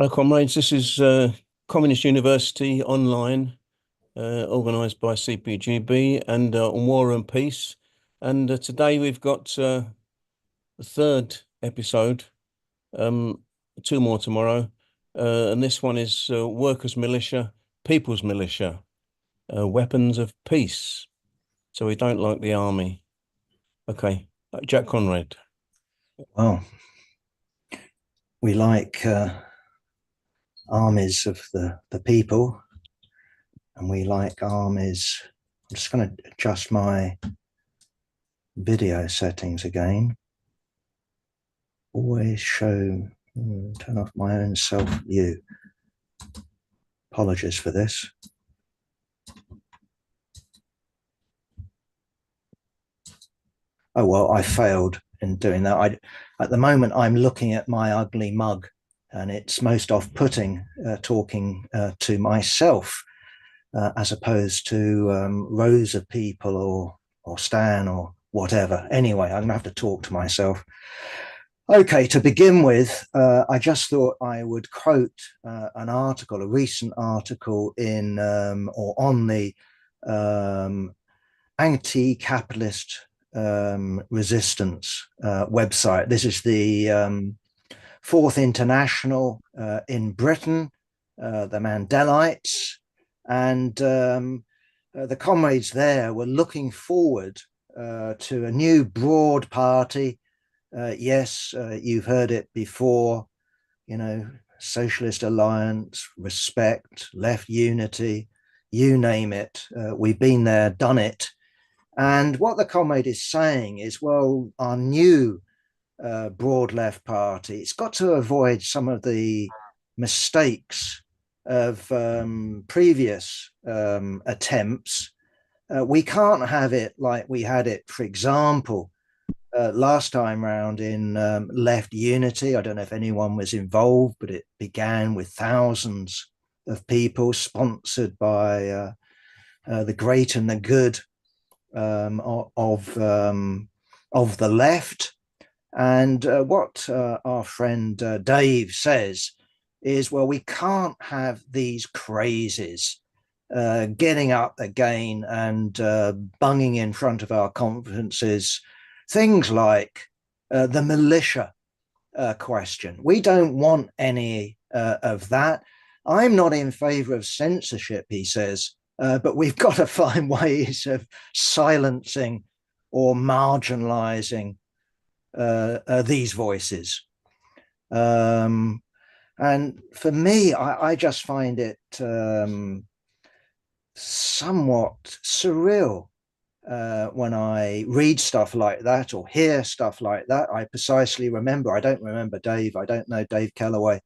Hello, comrades. This is Communist University Online, organised by CPGB and on War and Peace. And today we've got the third episode, um, two more tomorrow. And this one is Workers' Militia, People's Militia, Weapons of Peace. So we don't like the army. Okay, Jack Conrad. Well, we like armies of the people, and we like armies. I'm just going to adjust my video settings again. Always show, turn off my own self view. Apologies for this. Oh, well, I failed in doing that. At the moment, I'm looking at my ugly mug, and it's most off-putting talking to myself as opposed to rows of people or Stan or whatever. Anyway, I'm gonna have to talk to myself. Okay, to begin with, I just thought I would quote an article, a recent article in or on the anti-capitalist resistance website. This is the Fourth International in Britain, the Mandelites, and the comrades there were looking forward to a new broad party. Yes, you've heard it before, Socialist Alliance, Respect, Left Unity, you name it. We've been there, done it. And what the comrade is saying is, well, our new broad left party, it's got to avoid some of the mistakes of previous attempts. We can't have it like we had it, for example, last time round in Left Unity. I don't know if anyone was involved, but it began with thousands of people sponsored by the great and the good of the left. And what our friend Dave says is, well, we can't have these crazies getting up again and bunging in front of our conferences things like the militia question. We don't want any of that. I'm not in favor of censorship, he says, but we've got to find ways of silencing or marginalizing these voices. And for me, I just find it somewhat surreal when I read stuff like that or hear stuff like that. I precisely remember, I don't remember Dave, I don't know Dave Kellaway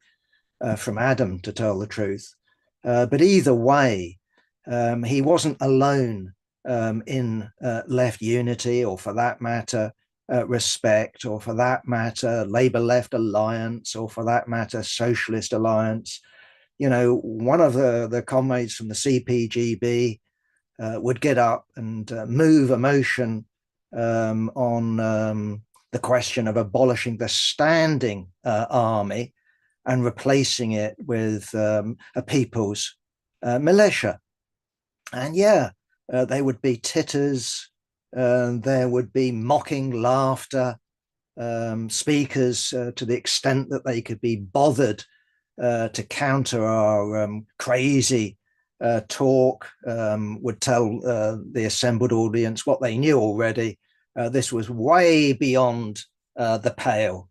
from Adam, to tell the truth. But either way, he wasn't alone in Left Unity, or for that matter, Respect, or for that matter, Labour Left Alliance, or for that matter, Socialist Alliance. One of the comrades from the CPGB would get up and move a motion on the question of abolishing the standing army and replacing it with a people's militia. And they would be titters, there would be mocking laughter, speakers to the extent that they could be bothered to counter our crazy talk, would tell the assembled audience what they knew already. This was way beyond the pale.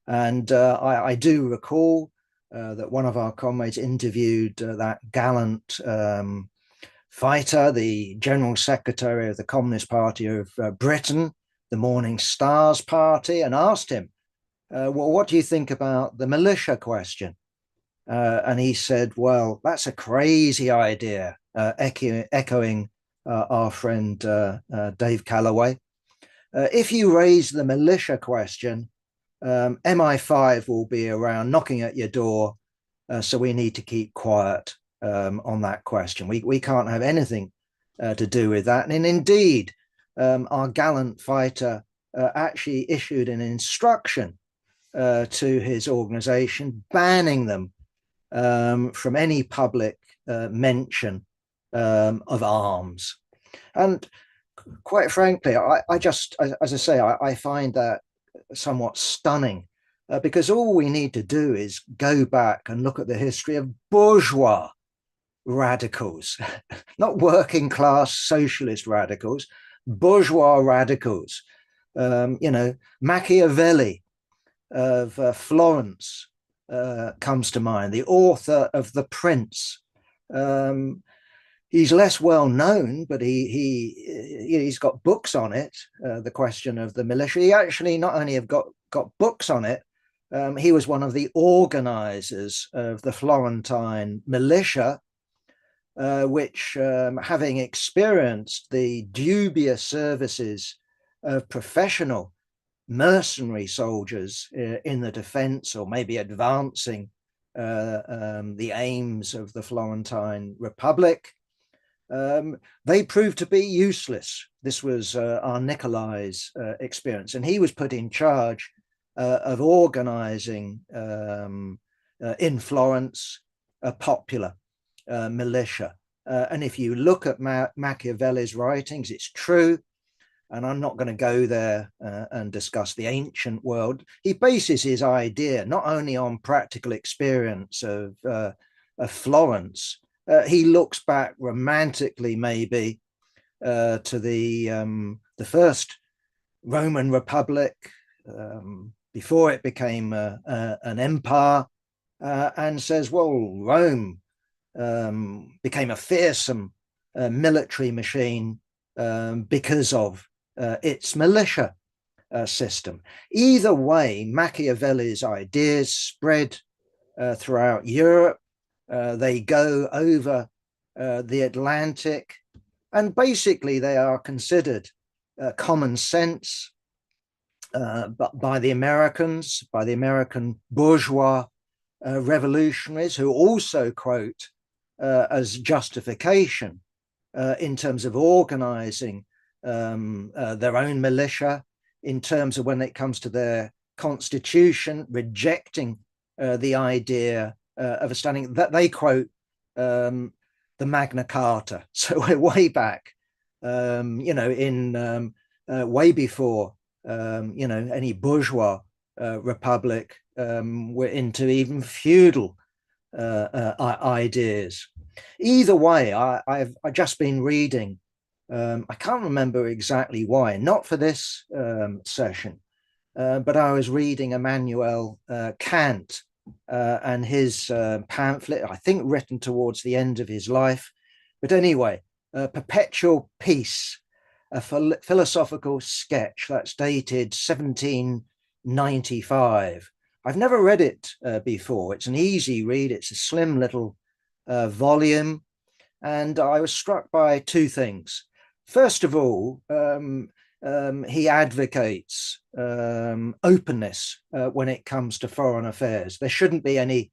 And I do recall that one of our comrades interviewed that gallant fighter, the General Secretary of the Communist Party of Britain, the Morning Stars Party, and asked him, well, what do you think about the militia question? And he said, well, that's a crazy idea, echoing our friend Dave Calloway. If you raise the militia question, MI5 will be around knocking at your door, so we need to keep quiet on that question. We can't have anything to do with that. And indeed, our gallant fighter actually issued an instruction to his organization banning them from any public mention of arms. And quite frankly, I just, as I say, I find that somewhat stunning, because all we need to do is go back and look at the history of bourgeois radicals, not working class socialist radicals, bourgeois radicals. Machiavelli of Florence comes to mind, the author of The Prince. He's less well known, but he's got books on it. The question of the militia. He actually not only have got books on it, he was one of the organizers of the Florentine militia, which, having experienced the dubious services of professional mercenary soldiers in the defense, or maybe advancing the aims of the Florentine Republic, they proved to be useless. This was our Nicolai's experience, and he was put in charge of organizing in Florence a popular militia. And if you look at Machiavelli's writings, it's true. And I'm not going to go there and discuss the ancient world. He bases his idea not only on practical experience of Florence. He looks back romantically, maybe, to the first Roman Republic, before it became an empire, and says, well, Rome became a fearsome military machine because of its militia system. Either way, Machiavelli's ideas spread throughout Europe. They go over the Atlantic, and basically they are considered common sense but by the Americans, by the American bourgeois revolutionaries, who also quote as justification in terms of organizing their own militia, in terms of when it comes to their constitution, rejecting the idea of a standing, that they quote the Magna Carta. So we're way back, in way before, any bourgeois republic, we're into even feudal ideas. Either way, I've just been reading, I can't remember exactly why, not for this session, but I was reading Immanuel Kant and his pamphlet, I think written towards the end of his life. But anyway, Perpetual Peace, a philosophical sketch, that's dated 1795. I've never read it before. It's an easy read. It's a slim little volume. And I was struck by two things. First of all, he advocates openness when it comes to foreign affairs. There shouldn't be any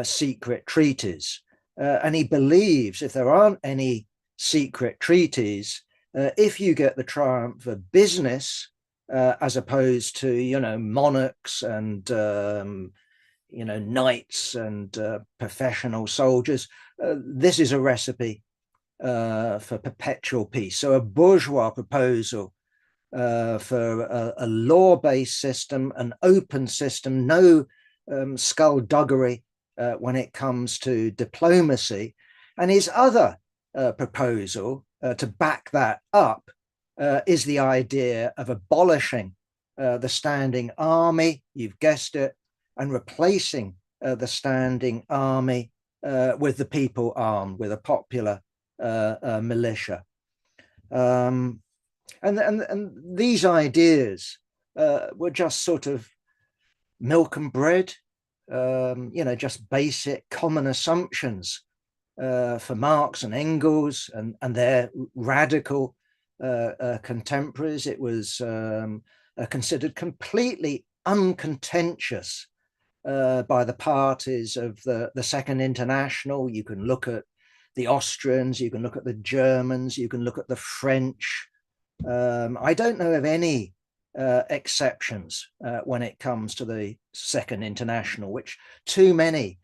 secret treaties. And he believes if there aren't any secret treaties, if you get the triumph of business, as opposed to, monarchs and, knights and professional soldiers, this is a recipe for perpetual peace. So a bourgeois proposal for a law-based system, an open system, no skullduggery when it comes to diplomacy. And his other proposal to back that up is the idea of abolishing the standing army, you've guessed it, and replacing the standing army with the people armed, with a popular militia. And these ideas were just sort of milk and bread, just basic common assumptions for Marx and Engels and their radical contemporaries. It was considered completely uncontentious by the parties of the Second International. You can look at the Austrians, you can look at the Germans, you can look at the French. I don't know of any exceptions when it comes to the Second International, which too many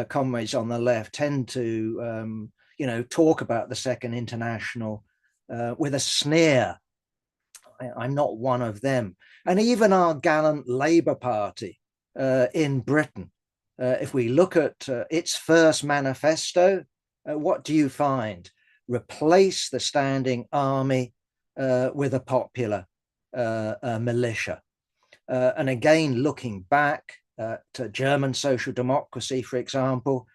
comrades on the left tend to, talk about the Second International with a sneer. I'm not one of them. And even our gallant Labour Party in Britain, if we look at its first manifesto, what do you find? Replace the standing army with a popular militia. And again, looking back to German social democracy, for example,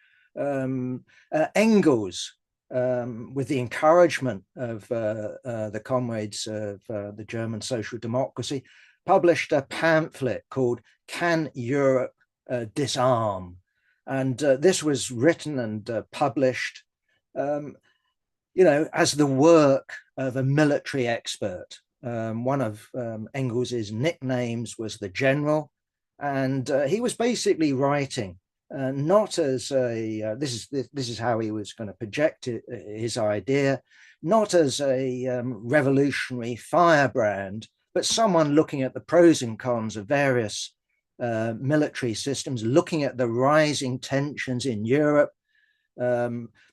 Engels, with the encouragement of the comrades of the German social democracy, published a pamphlet called Can Europe Disarm? And this was written and published, as the work of a military expert. One of Engels's nicknames was the General, and he was basically writing not as a this is how he was going to project his idea, not as a revolutionary firebrand, but someone looking at the pros and cons of various military systems, looking at the rising tensions in Europe,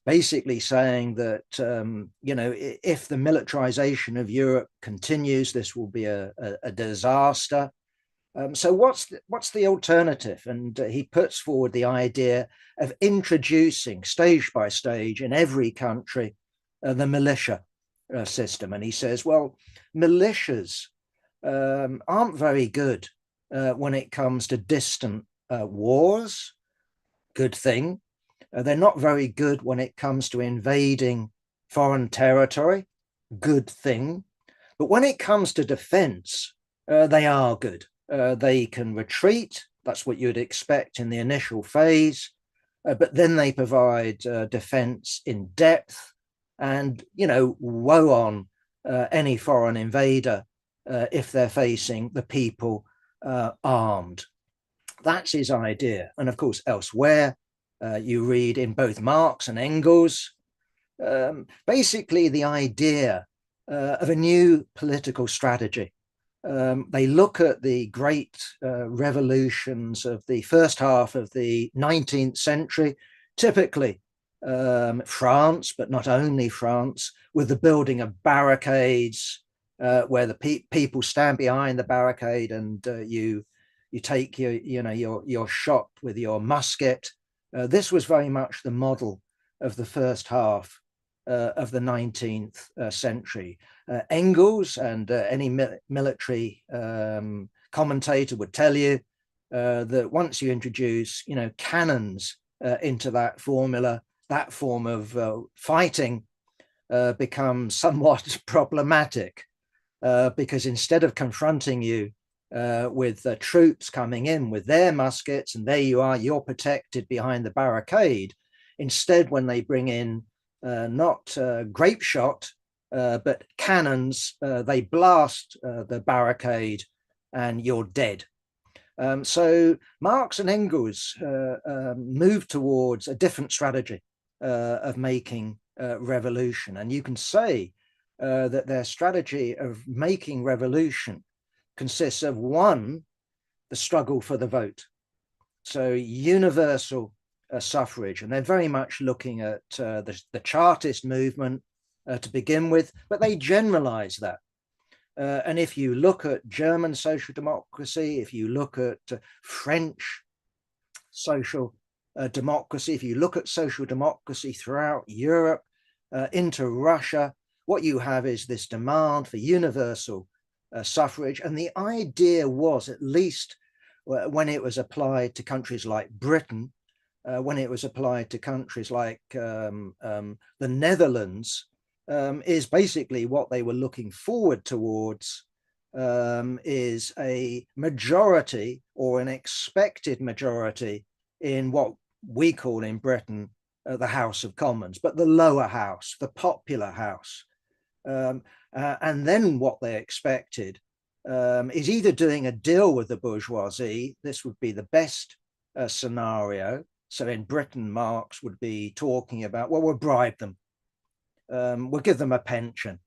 basically saying that if the militarization of Europe continues, this will be a disaster. So what's the alternative? And he puts forward the idea of introducing stage by stage in every country the militia system. And he says, well, militias aren't very good when it comes to distant wars. Good thing. They're not very good when it comes to invading foreign territory. Good thing. But when it comes to defense, they are good. They can retreat. That's what you'd expect in the initial phase. But then they provide defense in depth. And, woe on any foreign invader if they're facing the people armed. That's his idea. And of course, elsewhere, you read in both Marx and Engels, basically the idea of a new political strategy. They look at the great revolutions of the first half of the 19th century, typically France, but not only France, with the building of barricades, where the people stand behind the barricade and you take your shot with your musket. This was very much the model of the first half of the 19th century. Engels and any military commentator would tell you that once you introduce, cannons into that formula, that form of fighting becomes somewhat problematic because instead of confronting you with troops coming in with their muskets, and there you are, you're protected behind the barricade. Instead, when they bring in not grape shot, but cannons, they blast the barricade and you're dead. So Marx and Engels moved towards a different strategy of making revolution. And you can say that their strategy of making revolution consists of, one, the struggle for the vote. So universal suffrage. And they're very much looking at the Chartist movement to begin with, but they generalize that. And if you look at German social democracy, if you look at French social democracy, if you look at social democracy throughout Europe, into Russia, what you have is this demand for universal suffrage. And the idea was, at least when it was applied to countries like Britain, when it was applied to countries like the Netherlands, is basically what they were looking forward towards is a majority or an expected majority in what we call in Britain the House of Commons, but the lower house, the popular house. And then what they expected is either doing a deal with the bourgeoisie. This would be the best scenario. So in Britain, Marx would be talking about, well, we'll bribe them. We'll give them a pension.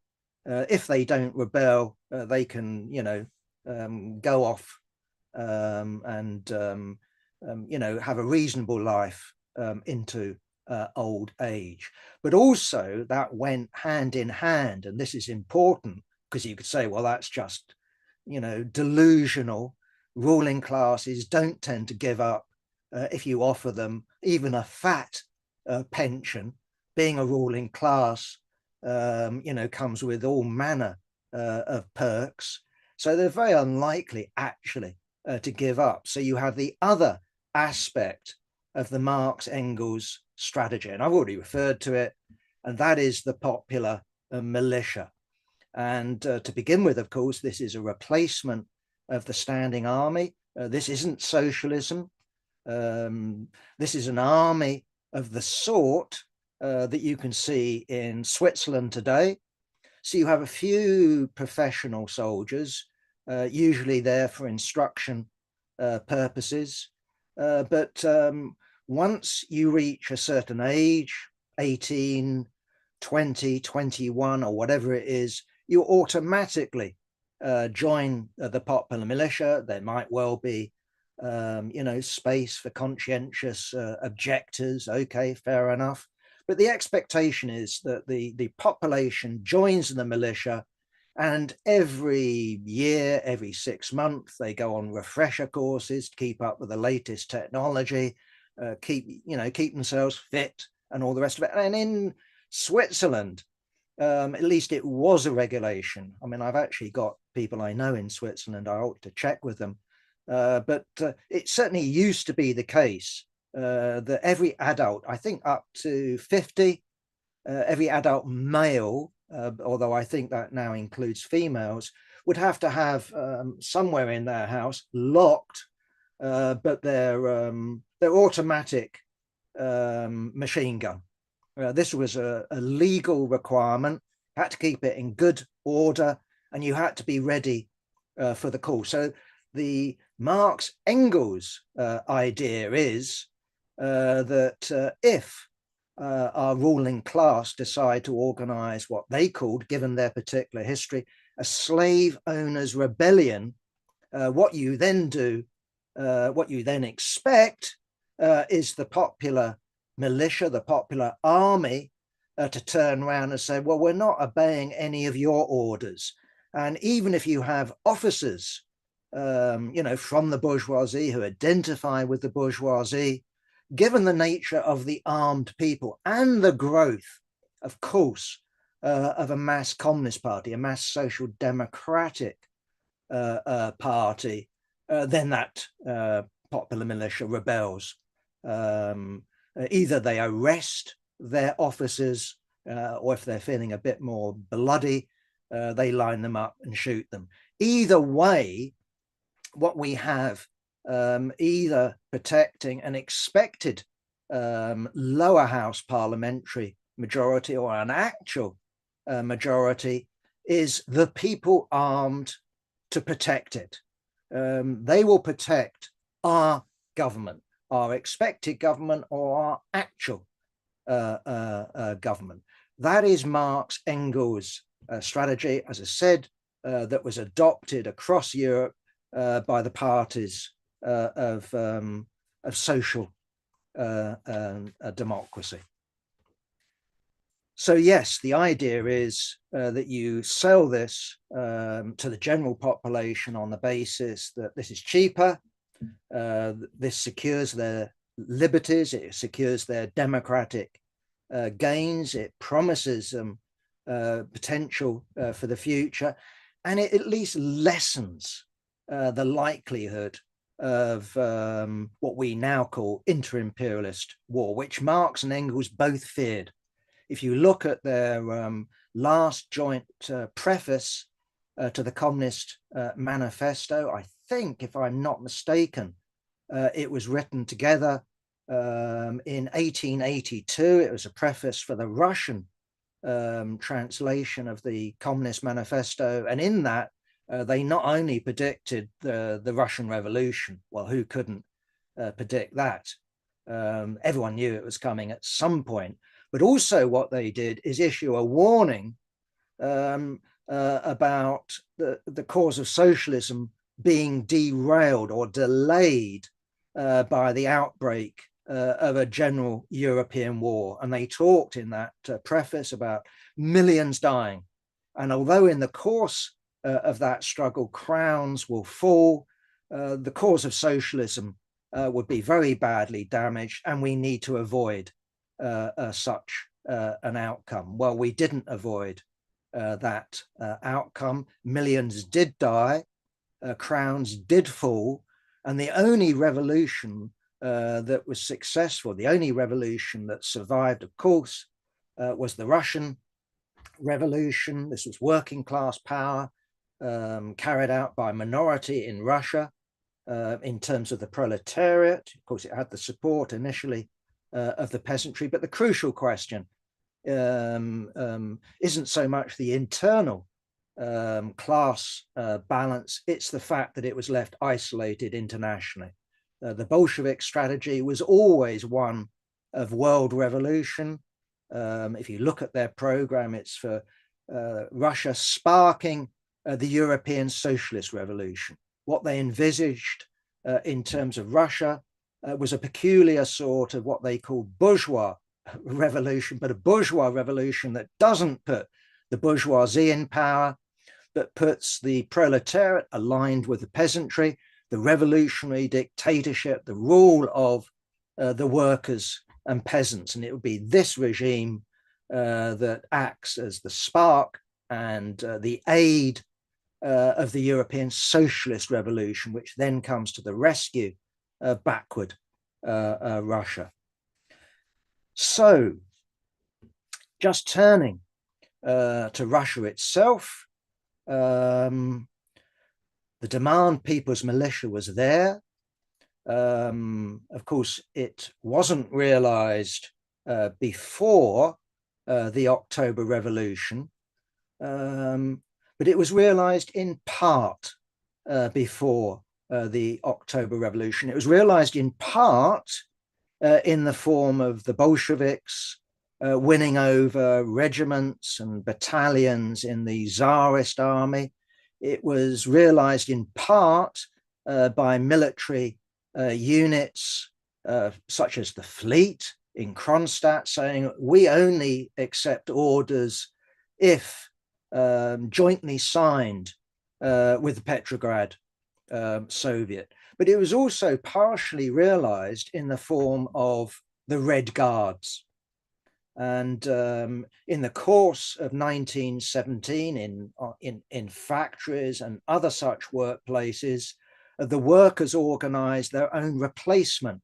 If they don't rebel, they can, go off and, have a reasonable life into old age. But also that went hand in hand, and this is important because you could say, well, that's just, delusional. Ruling classes don't tend to give up if you offer them even a fat pension. Being a ruling class, comes with all manner of perks. So they're very unlikely actually to give up. So you have the other aspect of the Marx-Engels strategy, and I've already referred to it, and that is the popular militia. And to begin with, of course, this is a replacement of the standing army. This isn't socialism. This is an army of the sort that you can see in Switzerland today. So you have a few professional soldiers, usually there for instruction purposes. But once you reach a certain age, 18, 20, 21, or whatever it is, you automatically join the popular militia. There might well be, space for conscientious objectors. Okay, fair enough. But the expectation is that the population joins the militia, and every year, every 6 months, they go on refresher courses to keep up with the latest technology, keep themselves fit and all the rest of it. And in Switzerland, at least it was a regulation. I mean, I've actually got people I know in Switzerland. I ought to check with them. But it certainly used to be the case that every adult, I think up to 50, every adult male, although I think that now includes females, would have to have somewhere in their house locked, but their automatic machine gun. This was a legal requirement. You had to keep it in good order, and you had to be ready for the call. So the Marx-Engels idea is that if our ruling class decide to organize what they called, given their particular history, a slave owners rebellion, what you then do, what you then expect is the popular militia, the popular army, to turn around and say, well, we're not obeying any of your orders. And even if you have officers, from the bourgeoisie who identify with the bourgeoisie, given the nature of the armed people and the growth, of course, of a mass communist party, a mass social democratic party, then that popular militia rebels. Either they arrest their officers, or if they're feeling a bit more bloody, they line them up and shoot them. Either way, what we have either protecting an expected lower house parliamentary majority or an actual majority is the people armed to protect it. They will protect our government, our expected government, or our actual government. That is Marx-Engels' strategy, as I said, that was adopted across Europe by the parties of social democracy. So yes, the idea is that you sell this to the general population on the basis that this is cheaper, this secures their liberties, it secures their democratic gains, it promises them potential for the future, and it at least lessens the likelihood of what we now call inter-imperialist war, which Marx and Engels both feared. If you look at their last joint preface to the Communist Manifesto, I think, if I'm not mistaken, it was written together in 1882. It was a preface for the Russian translation of the Communist Manifesto. And in that, they not only predicted the Russian Revolution, well, who couldn't predict that? Everyone knew it was coming at some point. But also what they did is issue a warning about the cause of socialism being derailed or delayed by the outbreak of a general European war. And they talked in that preface about millions dying. And although in the course of that struggle, crowns will fall, the cause of socialism would be very badly damaged, and we need to avoid such an outcome. Well, we didn't avoid that outcome. Millions did die, crowns did fall, and the only revolution that was successful, the only revolution that survived, of course, was the Russian Revolution. This was working class power carried out by a minority in Russia in terms of the proletariat. Of course, it had the support initially of the peasantry, but the crucial question isn't so much the internal class balance, it's the fact that it was left isolated internationally. The Bolshevik strategy was always one of world revolution. If you look at their program, it's for Russia sparking the European socialist revolution. What they envisaged in terms of Russia was a peculiar sort of what they called bourgeois revolution, but a bourgeois revolution that doesn't put the bourgeoisie in power, but puts the proletariat aligned with the peasantry, the revolutionary dictatorship, the rule of the workers and peasants. And it would be this regime that acts as the spark and the aid of the European socialist revolution, which then comes to the rescue backward Russia. So, just turning to Russia itself, the demand People's Militia was there. Of course, it wasn't realized before the October Revolution, but it was realized in part before the October Revolution. It was realized in part in the form of the Bolsheviks winning over regiments and battalions in the Tsarist army. It was realized in part by military units such as the fleet in Kronstadt, saying we only accept orders if jointly signed with the Petrograd Soviet. But it was also partially realized in the form of the Red Guards. And in the course of 1917, in factories and other such workplaces, the workers organized their own replacement,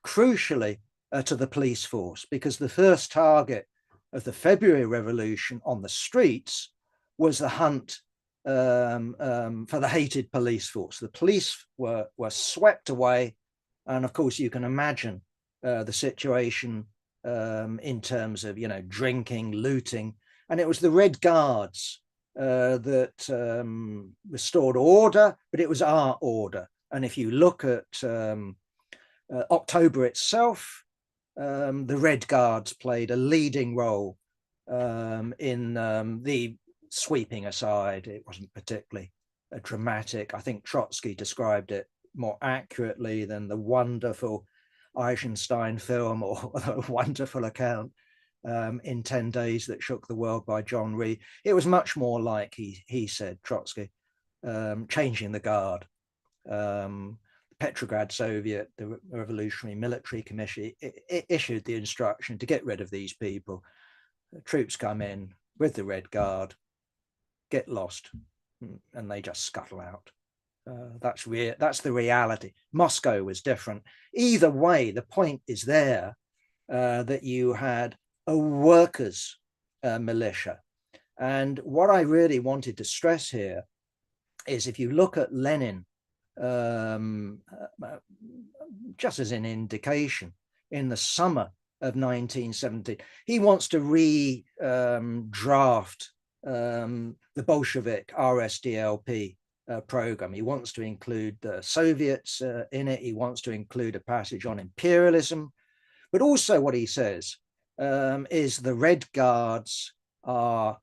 crucially to the police force, because the first target of the February Revolution on the streets was the hunt for the hated police force. The police were swept away. And of course, you can imagine the situation in terms of, drinking, looting. And it was the Red Guards that restored order, but it was our order. And if you look at October itself, the Red Guards played a leading role in the sweeping aside. It wasn't particularly dramatic. I think Trotsky described it more accurately than the wonderful Eisenstein film or a wonderful account in 10 Days That Shook the World by John Rhee. It was much more like, he said, Trotsky, changing the guard. Petrograd Soviet, the Revolutionary Military Commission, it issued the instruction to get rid of these people. The troops come in with the Red Guard, get lost, and they just scuttle out. That's the reality. Moscow was different. Either way, the point is there that you had a workers' militia. And what I really wanted to stress here is, if you look at Lenin, just as an indication, in the summer of 1917, he wants to redraft the Bolshevik RSDLP program. He wants to include the Soviets in it. He wants to include a passage on imperialism. But also what he says is the Red Guards are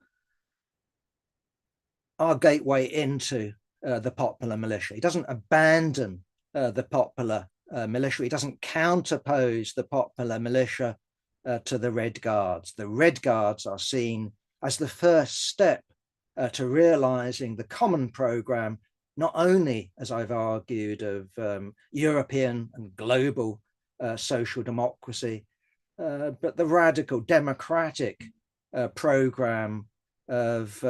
our gateway into the popular militia. He doesn't abandon the popular militia. He doesn't counterpose the popular militia to the Red Guards. The Red Guards are seen as the first step to realizing the common program, not only, as I've argued, of European and global social democracy, but the radical democratic program of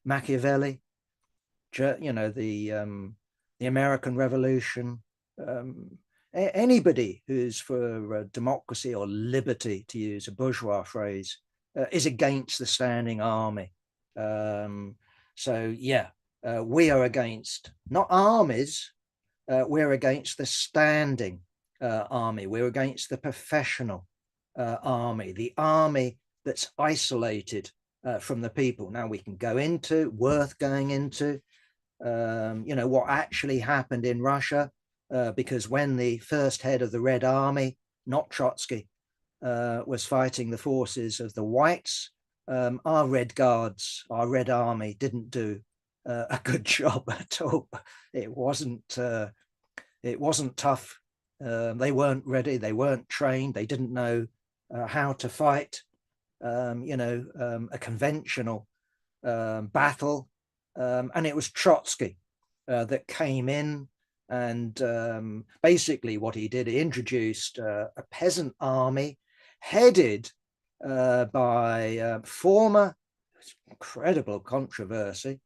Machiavelli, the American Revolution. Anybody who's for democracy or liberty, to use a bourgeois phrase, is against the standing army. We are against not armies, we're against the standing army. We're against the professional army, the army that's isolated from the people. Now we can go into, worth going into, what actually happened in Russia, because when the first head of the Red Army, not Trotsky, was fighting the forces of the Whites, our Red Guards, our Red Army didn't do a good job at all. It wasn't tough. They weren't ready. They weren't trained. They didn't know how to fight, a conventional battle. And it was Trotsky that came in, and basically what he did, he introduced a peasant army headed by former, incredible controversy,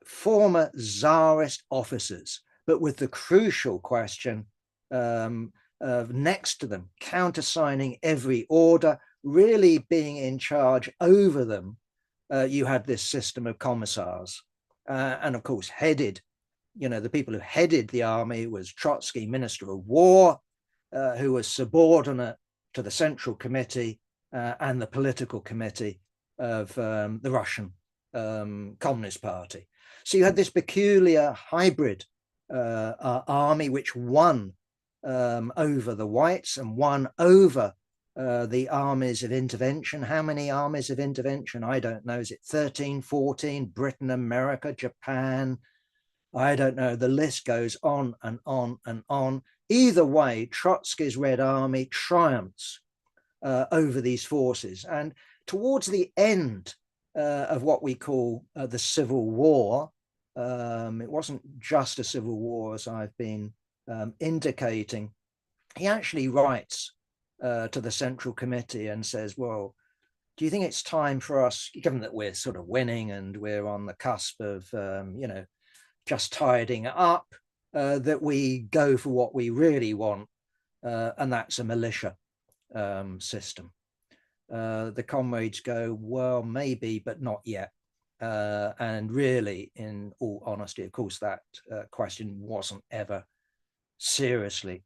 former Tsarist officers, but with the crucial question next to them, countersigning every order, really being in charge over them. You had this system of commissars, and of course headed, the people who headed the army was Trotsky, Minister of War, who was subordinate to the Central Committee and the political committee of the Russian Communist Party. So you had this peculiar hybrid army which won over the whites and won over the armies of intervention. How many armies of intervention? I don't know. Is it 13, 14? Britain, America, Japan? I don't know. The list goes on and on and on. Either way, Trotsky's Red Army triumphs over these forces. And towards the end of what we call the Civil War, it wasn't just a civil war, as I've been indicating. He actually writes to the Central Committee and says, well, do you think it's time for us, given that we're sort of winning and we're on the cusp of, just tidying up, that we go for what we really want, and that's a militia system. The comrades go, well, maybe, but not yet. And really, in all honesty, of course, that question wasn't ever seriously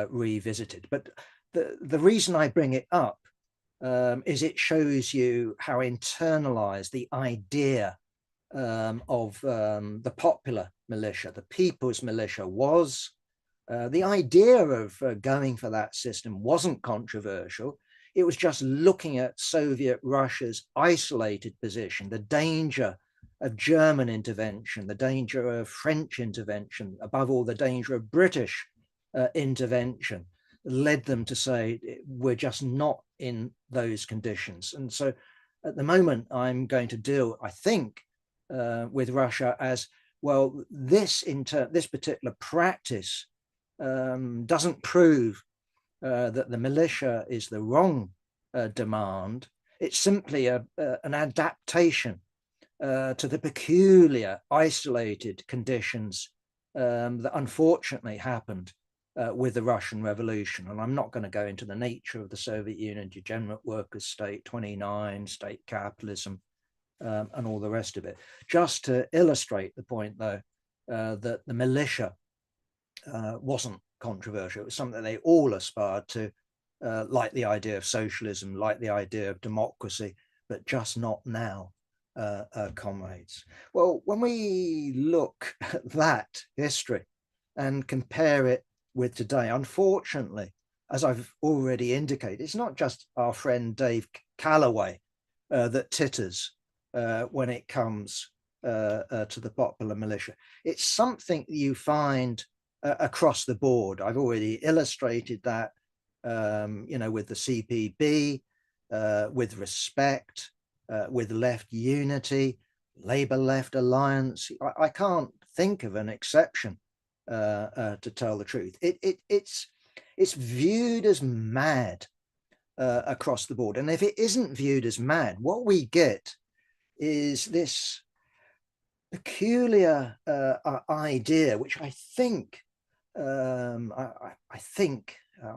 revisited. But the reason I bring it up is it shows you how internalized the idea of the popular militia, the people's militia was. The idea of going for that system wasn't controversial. It was just looking at Soviet Russia's isolated position, the danger of German intervention, the danger of French intervention, above all, the danger of British intervention, led them to say, we're just not in those conditions. And so at the moment, I'm going to deal, I think, with Russia as, well, this particular practice doesn't prove that the militia is the wrong demand. It's simply an adaptation to the peculiar isolated conditions that unfortunately happened with the Russian Revolution. And I'm not going to go into the nature of the Soviet Union, degenerate workers' state, 29, state capitalism, and all the rest of it. Just to illustrate the point, though, that the militia wasn't controversial. It was something they all aspired to, like the idea of socialism, like the idea of democracy, but just not now, comrades. Well, when we look at that history and compare it with today, unfortunately, as I've already indicated, it's not just our friend Dave Calloway that titters when it comes to the popular militia. It's something you find across the board. I've already illustrated that, with the CPB, with Respect, with Left Unity, Labour Left Alliance. I can't think of an exception, to tell the truth. It's viewed as mad across the board. And if it isn't viewed as mad, what we get is this peculiar idea, which I think, I'm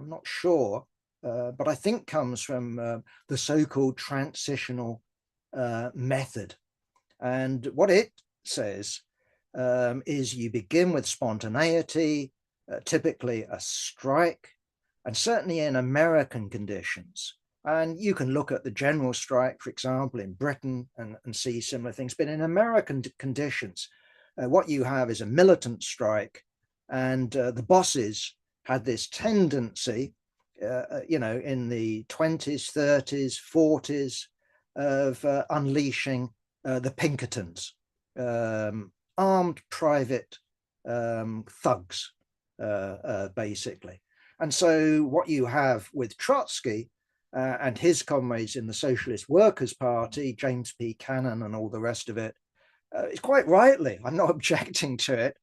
not sure, but I think comes from the so-called transitional method. And what it says is you begin with spontaneity, typically a strike, and certainly in American conditions. And you can look at the general strike, for example, in Britain and see similar things. But in American conditions, what you have is a militant strike, and the bosses had this tendency, in the 20s, 30s, 40s, of unleashing the Pinkertons, armed private thugs, basically. And so what you have with Trotsky and his comrades in the Socialist Workers' Party, James P. Cannon and all the rest of it, is quite rightly, I'm not objecting to it,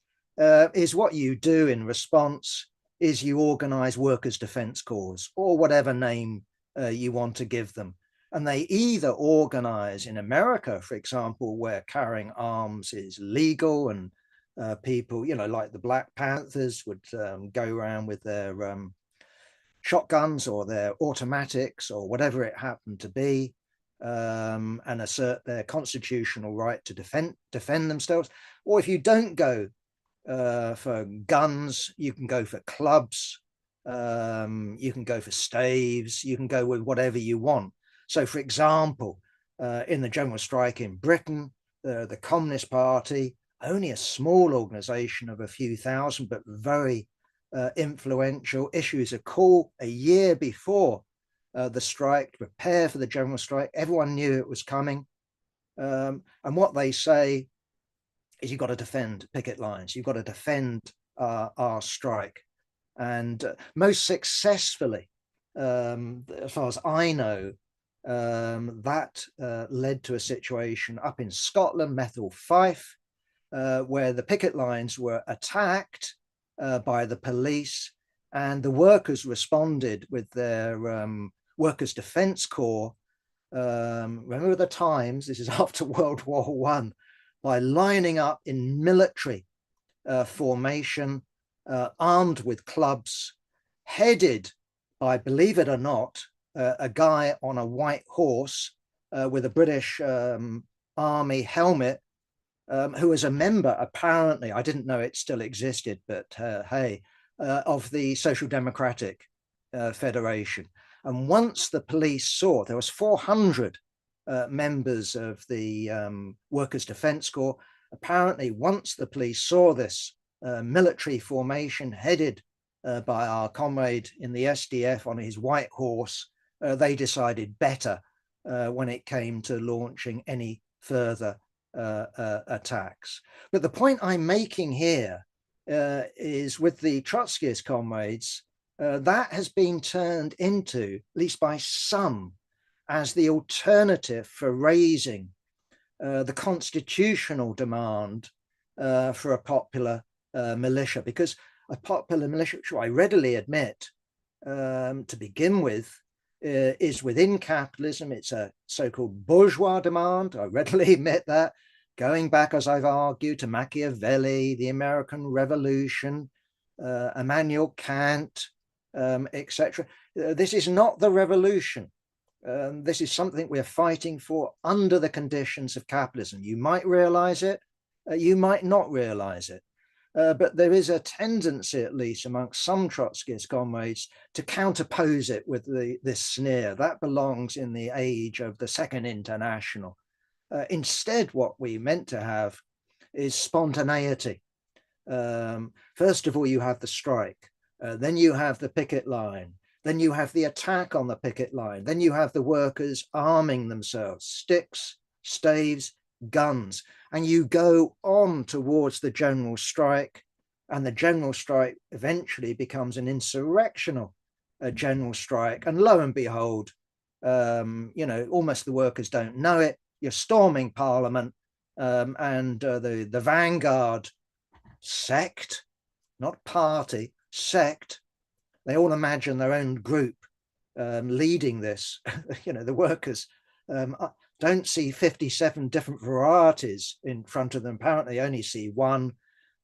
is what you do in response is you organize workers' defense corps, or whatever name you want to give them. And they either organize in America, for example, where carrying arms is legal, and people, like the Black Panthers would go around with their shotguns or their automatics or whatever it happened to be, and assert their constitutional right to defend themselves. Or if you don't go for guns, you can go for clubs, you can go for staves, you can go with whatever you want. So, for example, in the general strike in Britain, the Communist Party, only a small organization of a few thousand, but very influential, issues a call a year before the strike to prepare for the general strike. Everyone knew it was coming. And what they say is you've got to defend picket lines. You've got to defend our strike. And most successfully, as far as I know, that led to a situation up in Scotland, Methil Fife, where the picket lines were attacked by the police, and the workers responded with their Workers' Defence Corps. Remember the times, this is after World War I, by lining up in military formation, armed with clubs, headed by, believe it or not, a guy on a white horse with a British Army helmet, who was a member, apparently, I didn't know it still existed, but hey, of the Social Democratic Federation. And once the police saw, there was 400 members of the Workers' Defence Corps. Apparently, once the police saw this military formation headed by our comrade in the SDF on his white horse, they decided better when it came to launching any further attacks. But the point I'm making here is with the Trotskyist comrades, that has been turned into, at least by some, as the alternative for raising the constitutional demand for a popular militia. Because a popular militia, which I readily admit, to begin with, is within capitalism. It's a so-called bourgeois demand. I readily admit that. Going back, as I've argued, to Machiavelli, the American Revolution, Immanuel Kant, etc. This is not the revolution. This is something we're fighting for under the conditions of capitalism. You might realize it, you might not realize it. But there is a tendency, at least amongst some Trotskyist comrades, to counterpose it with this sneer. That belongs in the age of the Second International. Instead, what we meant to have is spontaneity. First of all, you have the strike. Then you have the picket line. Then you have the attack on the picket line. Then you have the workers arming themselves, sticks, staves, guns, and you go on towards the general strike, And the general strike eventually becomes an insurrectional general strike. And lo and behold, almost the workers don't know it. You're storming Parliament, and the vanguard sect, not party, sect, they all imagine their own group leading this. The workers don't see 57 different varieties in front of them. Apparently, only see one.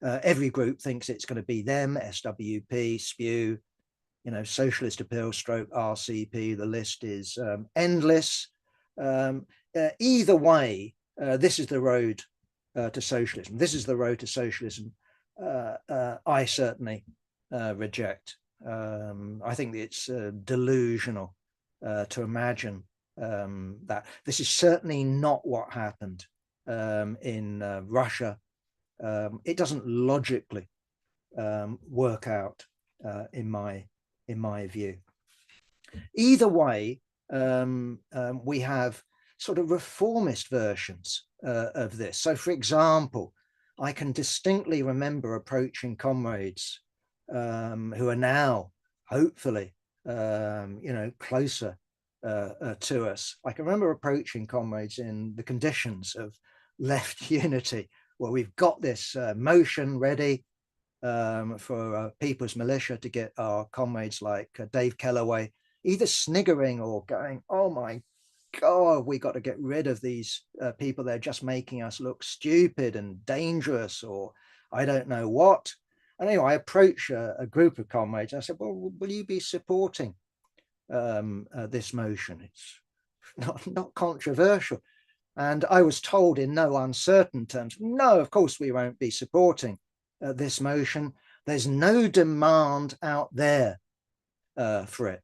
Every group thinks it's going to be them, SWP, SPEW, Socialist Appeal stroke RCP. The list is endless. Either way, this is the road to socialism. This is the road to socialism I certainly reject. I think it's delusional to imagine that. This is certainly not what happened in Russia. It doesn't logically work out in my view. Either way, we have sort of reformist versions of this. So, for example, I can distinctly remember approaching comrades who are now, hopefully, closer to us. I can remember approaching comrades in the conditions of left unity, where we've got this motion ready for People's Militia to get our comrades like Dave Kellaway either sniggering or going, oh my God, we got to get rid of these people. They're just making us look stupid and dangerous, or I don't know what. And anyway, I approached a group of comrades. And I said, well, will you be supporting this motion? It's not controversial. And I was told in no uncertain terms, no, of course we won't be supporting this motion. There's no demand out there for it.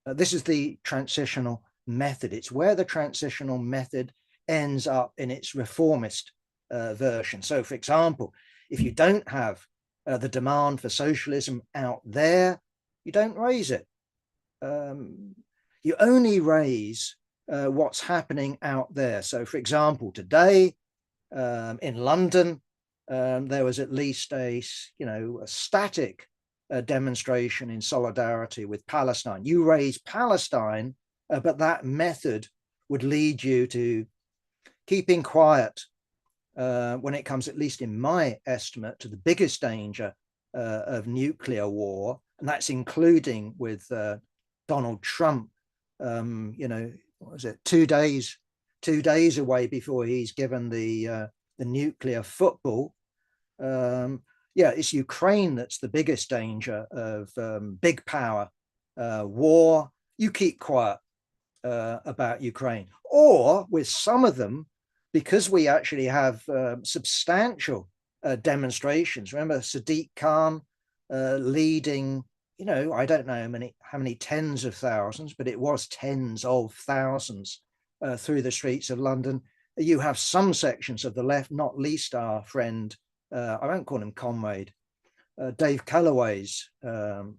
This is the transitional method. It's where the transitional method ends up in its reformist version. So, for example, if you don't have the demand for socialism out there, you don't raise it. You only raise what's happening out there. So, for example, today in London, there was at least a static demonstration in solidarity with Palestine. You raise Palestine, but that method would lead you to keeping quiet when it comes, at least in my estimate, to the biggest danger of nuclear war, and that's including with Donald Trump. What was it? 2 days away before he's given the nuclear football. It's Ukraine that's the biggest danger of big power war. You keep quiet about Ukraine. Or with some of them, because we actually have substantial demonstrations. Remember Sadiq Khan leading, I don't know how many tens of thousands, but it was tens of thousands through the streets of London. You have some sections of the left, not least our friend, I won't call him comrade, Dave Calloway's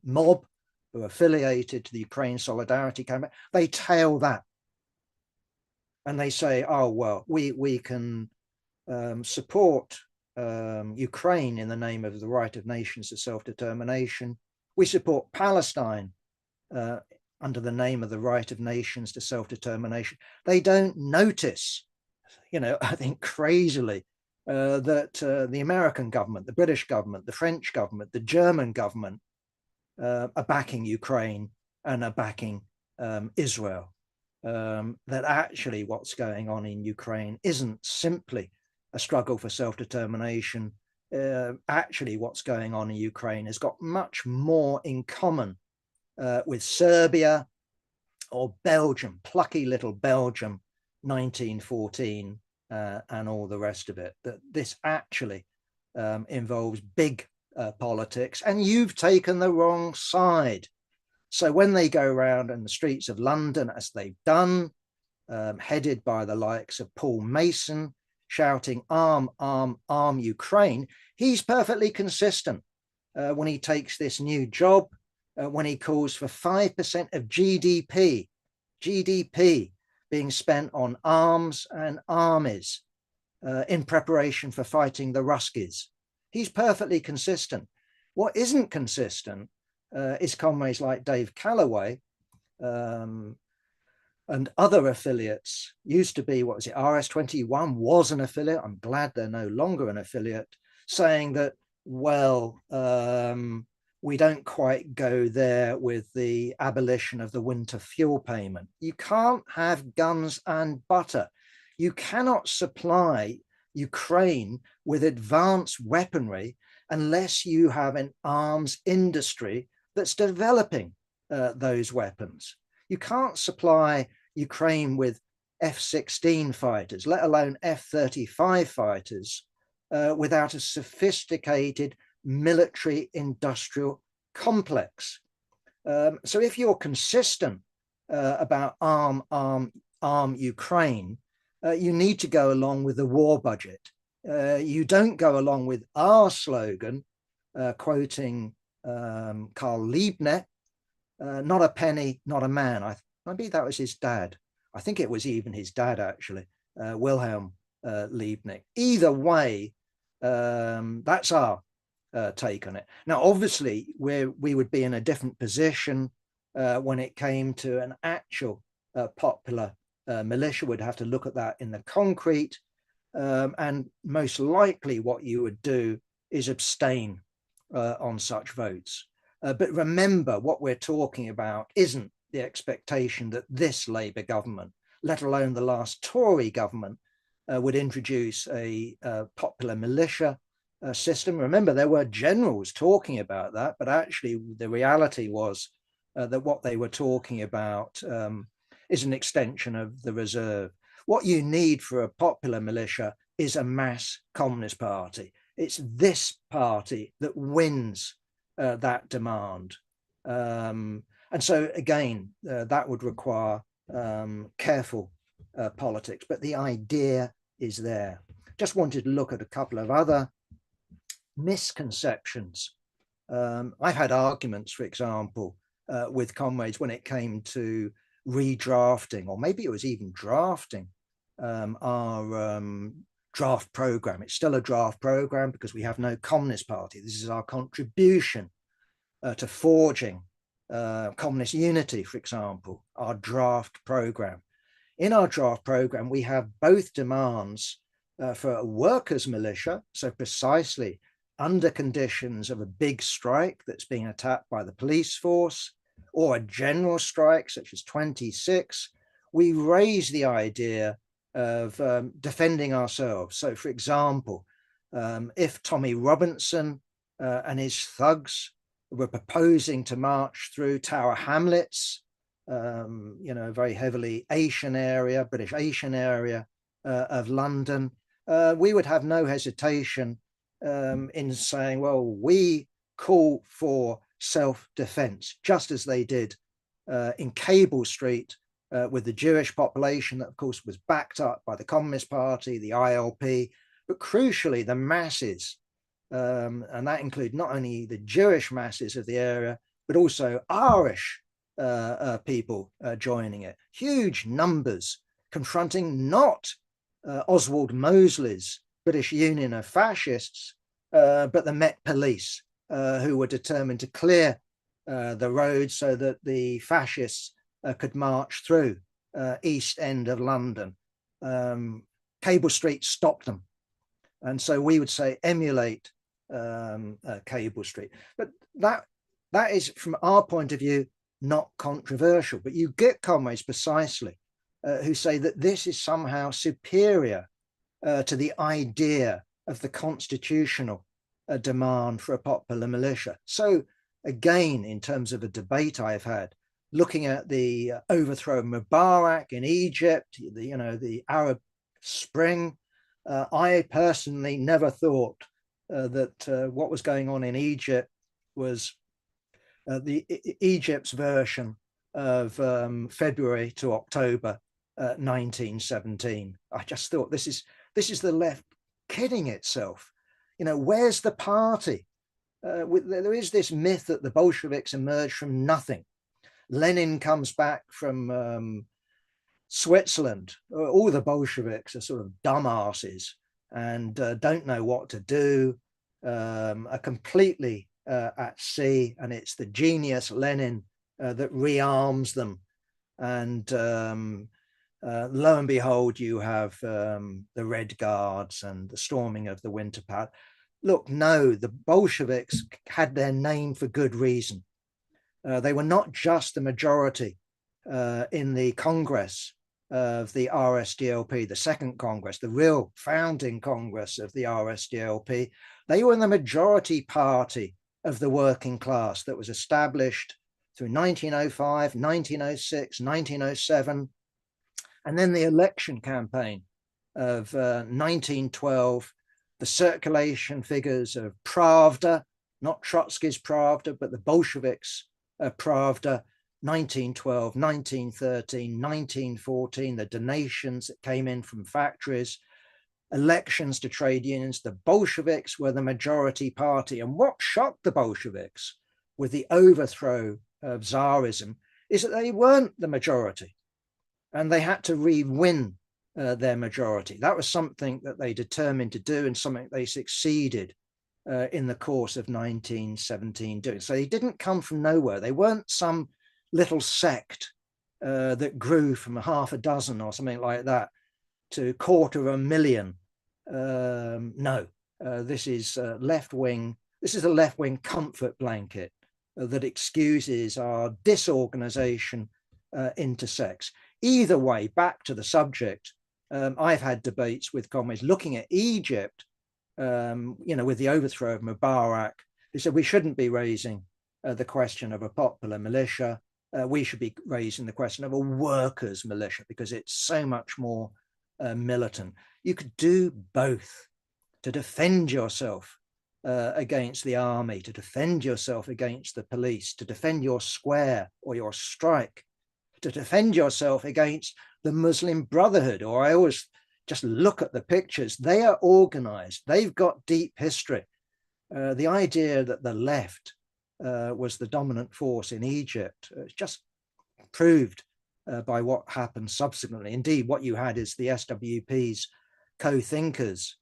mob, who are affiliated to the Ukraine Solidarity Campaign. They tail that. And they say, oh, well, we can support Ukraine in the name of the right of nations to self-determination. We support Palestine under the name of the right of nations to self-determination. They don't notice, I think crazily, that the American government, the British government, the French government, the German government are backing Ukraine and are backing Israel. That actually what's going on in Ukraine isn't simply a struggle for self-determination. Actually, what's going on in Ukraine has got much more in common with Serbia or Belgium, plucky little Belgium, 1914, and all the rest of it. That this actually involves big politics, and you've taken the wrong side. So when they go around in the streets of London, as they've done, headed by the likes of Paul Mason, shouting, arm, arm, arm Ukraine, he's perfectly consistent when he takes this new job, when he calls for 5% of GDP being spent on arms and armies in preparation for fighting the Ruskies. He's perfectly consistent. What isn't consistent is comrades like Dave Calloway, and other affiliates. Used to be, what was it, RS21 was an affiliate. I'm glad they're no longer an affiliate, saying that, well, we don't quite go there with the abolition of the winter fuel payment. You can't have guns and butter. You cannot supply Ukraine with advanced weaponry unless you have an arms industry that's developing those weapons. You can't supply Ukraine with F-16 fighters, let alone F-35 fighters, without a sophisticated military industrial complex. So if you're consistent about arm Ukraine, you need to go along with the war budget. You don't go along with our slogan, quoting Karl Liebknecht, not a penny, not a man. Maybe that was his dad. I think it was even his dad, actually, Wilhelm Liebknecht. Either way, that's our take on it. Now, obviously, we would be in a different position when it came to an actual popular militia. We'd have to look at that in the concrete. And most likely what you would do is abstain on such votes. But remember, what we're talking about isn't the expectation that this Labour government, let alone the last Tory government, would introduce a popular militia system. Remember, there were generals talking about that, but actually the reality was that what they were talking about is an extension of the reserve. What you need for a popular militia is a mass communist party. It's this party that wins that demand. And so again, that would require careful politics, but the idea is there. Just wanted to look at a couple of other misconceptions. I've had arguments, for example, with comrades when it came to redrafting, or maybe it was even drafting our draft program. It's still a draft program because we have no communist party. This is our contribution to forging communist unity, for example, our draft program. In our draft program, we have both demands for a workers' militia, so precisely under conditions of a big strike that's being attacked by the police force, or a general strike such as 26, we raise the idea of defending ourselves. So, for example, if Tommy Robinson and his thugs were proposing to march through Tower Hamlets, very heavily Asian area, British Asian area of London, we would have no hesitation in saying, well, we call for self-defense, just as they did in Cable Street with the Jewish population that, of course, was backed up by the Communist Party, the ILP, but crucially the masses, and that include not only the Jewish masses of the area, but also Irish people joining it. Huge numbers confronting not Oswald Mosley's British Union of Fascists, but the Met Police, who were determined to clear the road so that the fascists could march through East End of London. Cable Street stopped them. And so we would say emulate Cable Street. But that is, from our point of view, not controversial. But you get comrades precisely who say that this is somehow superior to the idea of the constitutional demand for a popular militia. So again, in terms of a debate I've had, looking at the overthrow of Mubarak in Egypt, the Arab Spring, I personally never thought that what was going on in Egypt was Egypt's version of February to October 1917. I just thought this is the left kidding itself. Where's the party? There is this myth that the Bolsheviks emerged from nothing. Lenin comes back from Switzerland. All the Bolsheviks are sort of dumbasses and don't know what to do. are completely at sea, and it's the genius Lenin that rearms them. And lo and behold, you have the Red Guards and the storming of the Winter Palace. Look, no, the Bolsheviks had their name for good reason. They were not just the majority in the Congress of the RSDLP, the second Congress, the real founding Congress of the RSDLP. They were the majority party of the working class that was established through 1905, 1906, 1907, and then the election campaign of 1912, the circulation figures of Pravda, not Trotsky's Pravda, but the Bolsheviks' Pravda, 1912, 1913, 1914, the donations that came in from factories, elections to trade unions. The Bolsheviks were the majority party. And what shocked the Bolsheviks with the overthrow of Tsarism is that they weren't the majority, and they had to re-win their majority. That was something that they determined to do, and something they succeeded in the course of 1917 doing. So they didn't come from nowhere. They weren't some little sect that grew from half a dozen or something like that to 250,000. No, this is left-wing. This is a left-wing comfort blanket that excuses our disorganization into sex. Either way, back to the subject, I've had debates with comrades looking at Egypt, with the overthrow of Mubarak, who said we shouldn't be raising the question of a popular militia. We should be raising the question of a workers' militia because it's so much more militant. You could do both to defend yourself against the army, to defend yourself against the police, to defend your square or your strike, to defend yourself against the Muslim Brotherhood. Or I always just look at the pictures. They are organized. They've got deep history. The idea that the left was the dominant force in Egypt is just proved by what happened subsequently. Indeed, what you had is the SWP's co-thinkers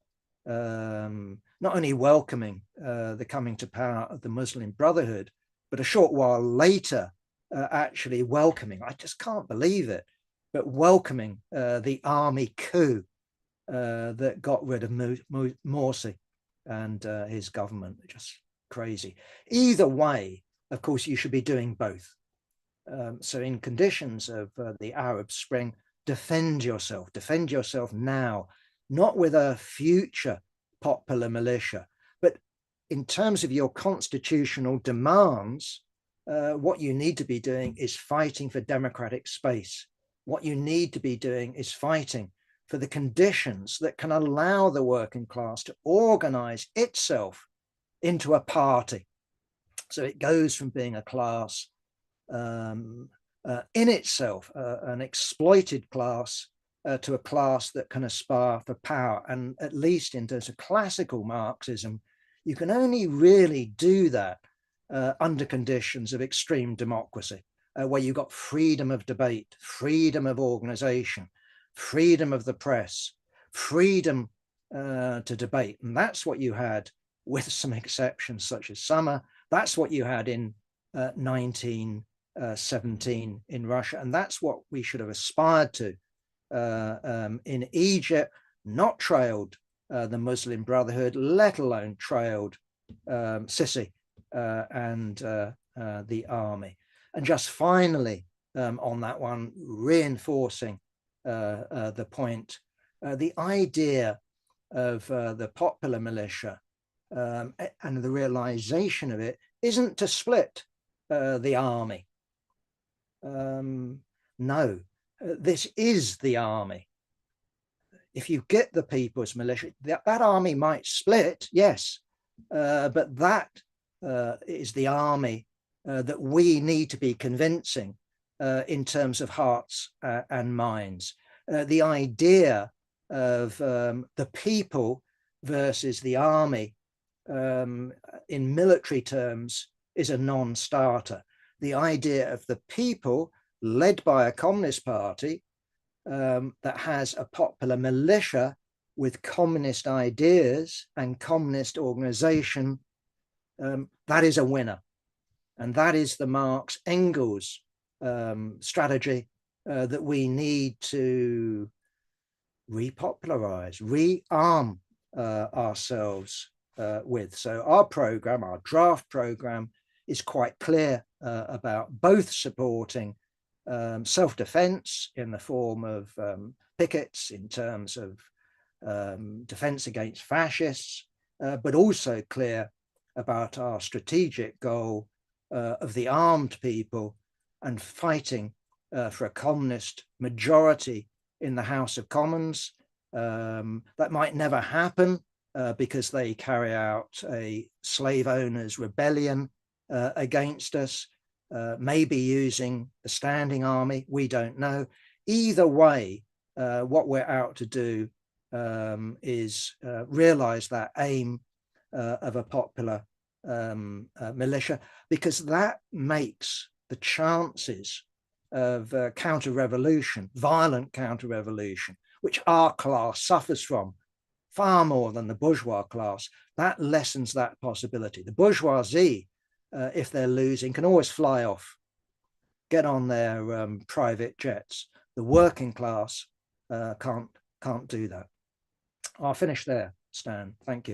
not only welcoming the coming to power of the Muslim Brotherhood, but a short while later actually welcoming, I just can't believe it, but welcoming the army coup that got rid of Morsi and his government. Just crazy. Either way, of course, you should be doing both. So in conditions of the Arab Spring, defend yourself now, not with a future popular militia, but in terms of your constitutional demands, what you need to be doing is fighting for democratic space. What you need to be doing is fighting for the conditions that can allow the working class to organize itself into a party. So it goes from being a class in itself, an exploited class, to a class that can aspire for power. And at least in terms of classical Marxism, you can only really do that under conditions of extreme democracy, where you've got freedom of debate, freedom of organization, freedom of the press, freedom to debate. And that's what you had, with some exceptions such as Summer. That's what you had in 1917 in Russia. And that's what we should have aspired to in Egypt, not trailed the Muslim Brotherhood, let alone trailed Sisi and the army. And just finally, on that one, reinforcing the point, the idea of the popular militia and the realization of it isn't to split the army. No, this is the army. If you get the people's militia, that army might split, yes, but that is the army that we need to be convincing in terms of hearts and minds. The idea of the people versus the army in military terms is a non-starter. The idea of the people led by a communist party that has a popular militia with communist ideas and communist organization, that is a winner. And that is the Marx Engels strategy that we need to repopularize, rearm ourselves with. So our program, our draft program, is quite clear about both supporting self-defense in the form of pickets in terms of defense against fascists, but also clear about our strategic goal of the armed people and fighting for a communist majority in the House of Commons. That might never happen because they carry out a slave owners' rebellion against us, maybe using the standing army, we don't know. Either way, what we're out to do is realize that aim of a popular militia, because that makes the chances of counter-revolution, violent counter-revolution, which our class suffers from far more than the bourgeois class, that lessens that possibility. The bourgeoisie, if they're losing, can always fly off, get on their private jets. The working class can't do that. I'll finish there, Stan. Thank you.